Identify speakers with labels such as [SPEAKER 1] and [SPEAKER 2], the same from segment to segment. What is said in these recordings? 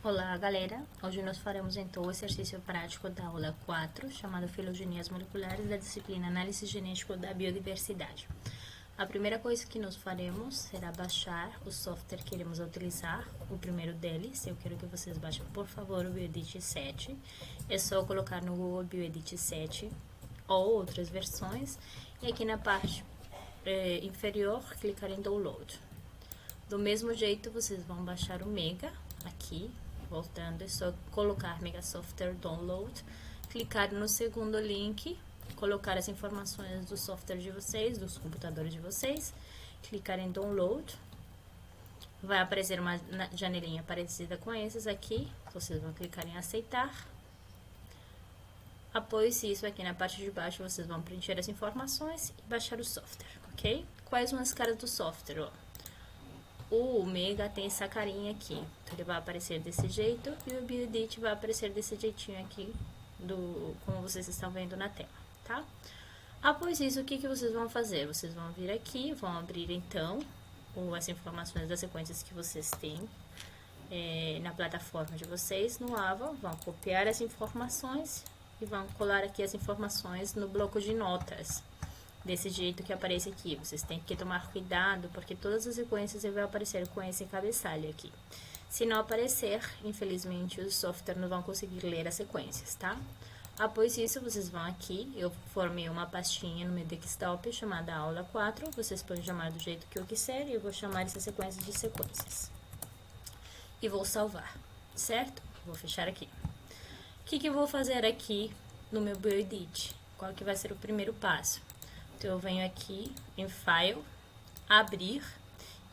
[SPEAKER 1] Olá, galera! Hoje nós faremos então o exercício prático da aula 4, chamado Filogenias Moleculares, da disciplina Análise Genética da Biodiversidade. A primeira coisa que nós faremos será baixar o software que iremos utilizar, o primeiro deles. Eu quero que vocês baixem, por favor, o Bioedit 7. É só colocar no Google Bioedit 7 ou outras versões, e aqui na parte inferior, clicar em Download. Do mesmo jeito, vocês vão baixar o Mega, aqui. Voltando, é só colocar Mega Software Download, clicar no segundo link, colocar as informações do software de vocês, dos computadores de vocês, clicar em Download, vai aparecer uma janelinha parecida com essas aqui, vocês vão clicar em Aceitar. Após isso, aqui na parte de baixo, vocês vão preencher as informações e baixar o software, ok? Quais são as caras do software, ó? O Mega tem essa carinha aqui, então ele vai aparecer desse jeito e o Bioedit vai aparecer desse jeitinho aqui, como vocês estão vendo na tela, tá? Após isso, o que vocês vão fazer? Vocês vão vir aqui, vão abrir então as informações das sequências que vocês têm na plataforma de vocês, no AVA, vão copiar as informações e vão colar aqui as informações no bloco de notas. Desse jeito que aparece aqui, vocês têm que tomar cuidado, porque todas as sequências vão aparecer com esse cabeçalho aqui. Se não aparecer, infelizmente, o software não vão conseguir ler as sequências, tá? Após isso, vocês vão aqui, eu formei uma pastinha no meu desktop chamada aula 4, vocês podem chamar do jeito que eu quiser, e eu vou chamar essa sequência de sequências. E vou salvar, certo? Vou fechar aqui. O que eu vou fazer aqui no meu Bioedit? Qual que vai ser o primeiro passo? Então, eu venho aqui em File, Abrir,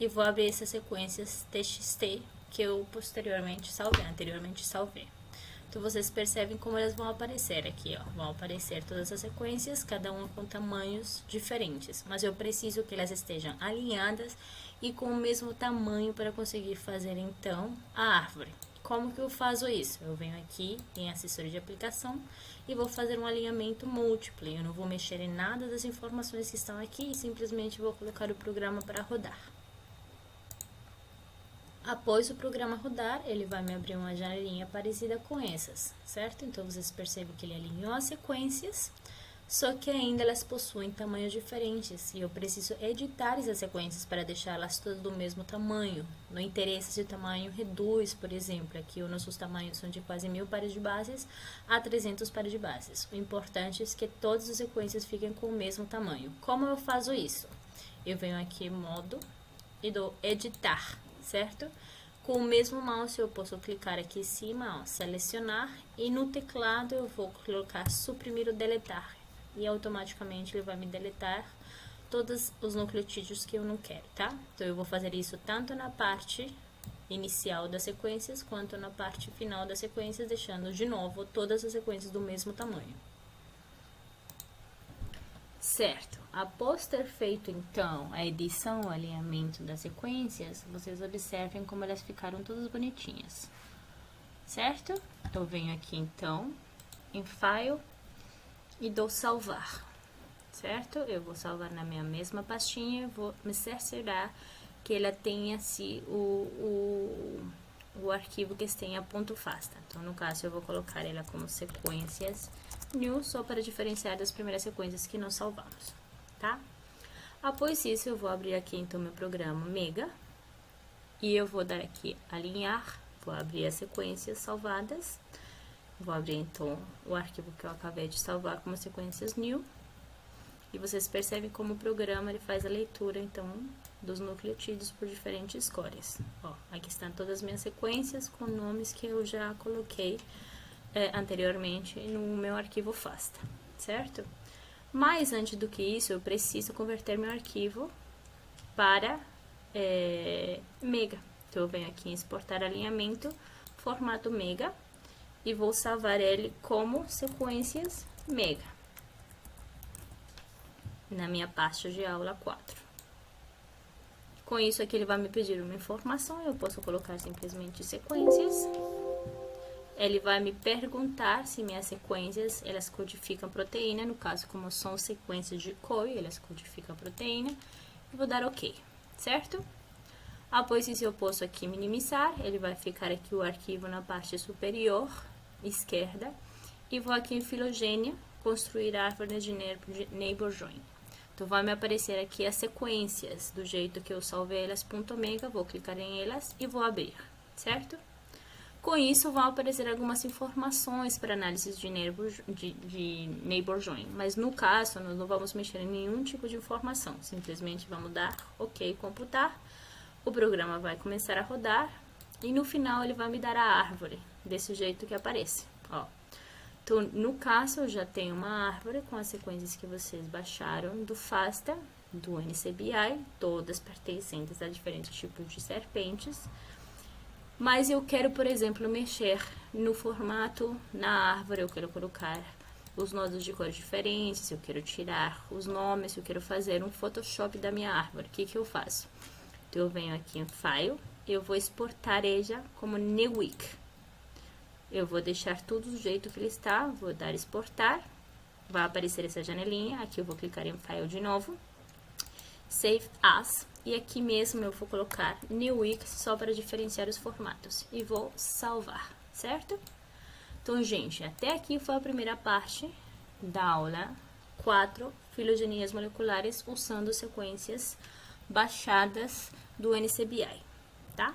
[SPEAKER 1] e vou abrir essas sequências TXT que eu anteriormente salvei. Então, vocês percebem como elas vão aparecer aqui, ó. Vão aparecer todas as sequências, cada uma com tamanhos diferentes. Mas eu preciso que elas estejam alinhadas e com o mesmo tamanho para conseguir fazer, então, a árvore. Como que eu faço isso? Eu venho aqui em acessório de aplicação e vou fazer um alinhamento múltiplo. Eu não vou mexer em nada das informações que estão aqui e simplesmente vou colocar o programa para rodar. Após o programa rodar, ele vai me abrir uma janelinha parecida com essas, certo? Então, vocês percebem que ele alinhou as sequências, só que ainda elas possuem tamanhos diferentes e eu preciso editar essas sequências para deixá-las todas do mesmo tamanho. Não interessa se o tamanho reduz, por exemplo, aqui os nossos tamanhos são de quase 1000 pares de bases a 300 pares de bases. O importante é que todas as sequências fiquem com o mesmo tamanho. Como eu faço isso? Eu venho aqui em modo e dou editar, certo? Com o mesmo mouse eu posso clicar aqui em cima, ó, selecionar, e no teclado eu vou colocar suprimir ou deletar. E automaticamente ele vai me deletar todos os nucleotídeos que eu não quero, tá? Então, eu vou fazer isso tanto na parte inicial das sequências, quanto na parte final das sequências, deixando de novo todas as sequências do mesmo tamanho. Certo, após ter feito, então, a edição, o alinhamento das sequências, vocês observem como elas ficaram todas bonitinhas, certo? Eu venho aqui, então, em File, e dou salvar, certo? Eu vou salvar na minha mesma pastinha, vou me cerciorar que ela tenha assim o arquivo que tenha ponto .fasta. Então, no caso, eu vou colocar ela como sequências new, só para diferenciar das primeiras sequências que nós salvamos, tá? Após isso, eu vou abrir aqui, então, meu programa Mega, e eu vou dar aqui alinhar, vou abrir as sequências salvadas. Vou abrir, então, o arquivo que eu acabei de salvar como sequências new. E vocês percebem como o programa ele faz a leitura, então, dos nucleotídeos por diferentes cores. Ó, aqui estão todas as minhas sequências com nomes que eu já coloquei anteriormente no meu arquivo FASTA, certo? Mas, antes do que isso, eu preciso converter meu arquivo para Mega. Então, eu venho aqui em exportar alinhamento, formato Mega. E vou salvar ele como sequências Mega, na minha pasta de aula 4. Com isso aqui ele vai me pedir uma informação, eu posso colocar simplesmente sequências. Ele vai me perguntar se minhas sequências, elas codificam proteína, no caso, como são sequências de COI, elas codificam proteína. Eu vou dar OK, certo? Após isso, eu posso aqui minimizar, ele vai ficar aqui o arquivo na parte superior esquerda. E vou aqui em filogênia, construir a árvore de neighbor join. Então, vai me aparecer aqui as sequências, do jeito que eu salvei elas, .mega, vou clicar em elas e vou abrir, certo? Com isso, vão aparecer algumas informações para análise de neighbor join, mas no caso, nós não vamos mexer em nenhum tipo de informação, simplesmente vamos dar OK, computar, o programa vai começar a rodar e no final ele vai me dar a árvore, desse jeito que aparece, ó. Então, no caso, eu já tenho uma árvore com as sequências que vocês baixaram do FASTA, do NCBI, todas pertencentes a diferentes tipos de serpentes. Mas eu quero, por exemplo, mexer no formato na árvore, eu quero colocar os nodos de cores diferentes, eu quero tirar os nomes, eu quero fazer um Photoshop da minha árvore. O que que eu faço? Então, eu venho aqui em File, eu vou exportar ela como Newick. Eu vou deixar tudo do jeito que ele está, vou dar exportar, vai aparecer essa janelinha, aqui eu vou clicar em File de novo, Save As, e aqui mesmo eu vou colocar Newick só para diferenciar os formatos, e vou salvar, certo? Então, gente, até aqui foi a primeira parte da aula 4, filogenias moleculares usando sequências baixadas do NCBI, tá?